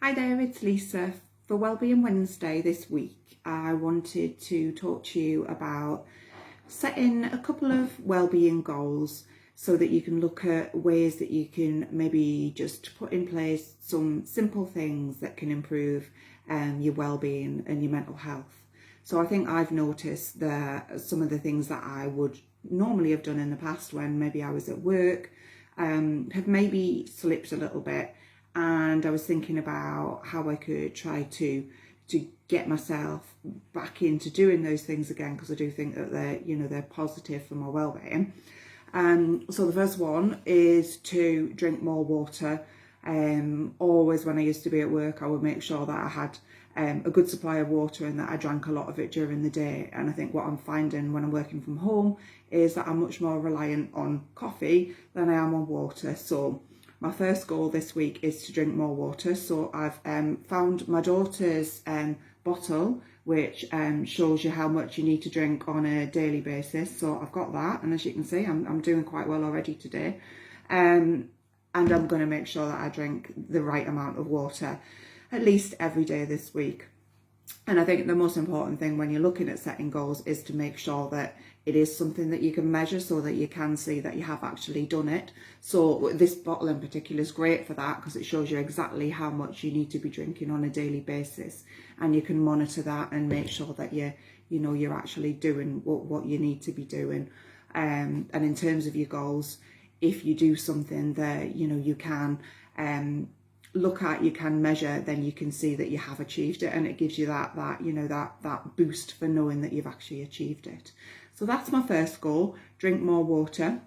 Hi there, it's Lisa. For Wellbeing Wednesday this week, I wanted to talk to you about setting a couple of wellbeing goals so that you can look at ways that you can maybe just put in place some simple things that can improve your wellbeing and your mental health. So I think I've noticed that some of the things that I would normally have done in the past when maybe I was at work have maybe slipped a little bit. And I was thinking about how I could try to get myself back into doing those things again, because I do think that they're positive for my well-being. So the first one is to drink more water. Always when I used to be at work, I would make sure that I had a good supply of water and that I drank a lot of it during the day. And I think what I'm finding when I'm working from home is that I'm much more reliant on coffee than I am on water. So my first goal this week is to drink more water. So I've found my daughter's bottle, which shows you how much you need to drink on a daily basis. So I've got that, and as you can see, I'm doing quite well already today. And I'm going to make sure that I drink the right amount of water at least every day this week. And I think the most important thing when you're looking at setting goals is to make sure that it is something that you can measure so that you can see that you have actually done it. So this bottle in particular is great for that because it shows you exactly how much you need to be drinking on a daily basis, and you can monitor that and make sure that you're actually doing what you need to be doing. And in terms of your goals, if you do something that you can look at, you can measure, then you can see that you have achieved it, and it gives you that boost for knowing that you've actually achieved it. So that's my first goal: drink more water.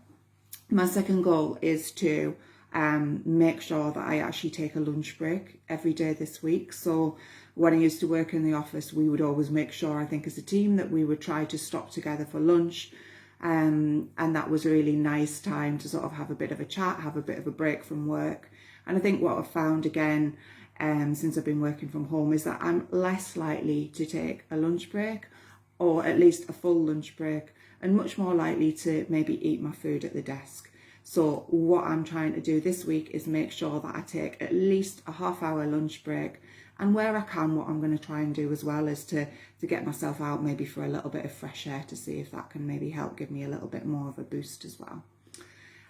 My second goal is to make sure that I actually take a lunch break every day this week. So when I used to work in the office, we would always make sure, I think as a team, that we would try to stop together for lunch. And that was a really nice time to sort of have a bit of a chat, have a bit of a break from work. And I think what I've found again, since I've been working from home, is that I'm less likely to take a lunch break, or at least a full lunch break, and much more likely to maybe eat my food at the desk. So what I'm trying to do this week is make sure that I take at least a half-hour lunch break. And where I can, what I'm going to try and do as well is to get myself out maybe for a little bit of fresh air, to see if that can maybe help give me a little bit more of a boost as well.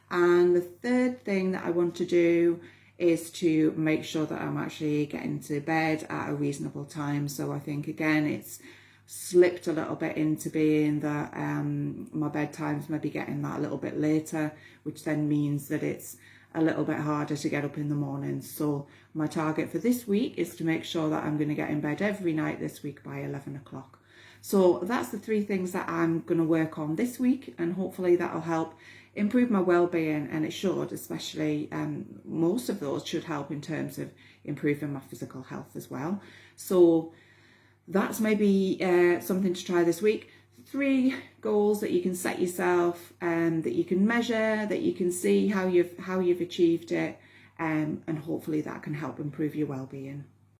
And the third thing that I want to do is to make sure that I'm actually getting to bed at a reasonable time. So I think again it's slipped a little bit into being that my bedtime's maybe getting that a little bit later, which then means that it's a little bit harder to get up in the morning. So my target for this week is to make sure that I'm going to get in bed every night this week by 11 o'clock. So that's the three things that I'm going to work on this week, and hopefully that'll help improve my well-being, and it should, especially most of those should help in terms of improving my physical health as well. So that's maybe something to try this week. 3 goals that you can set yourself, that you can measure, that you can see how you've achieved it, and hopefully that can help improve your well-being.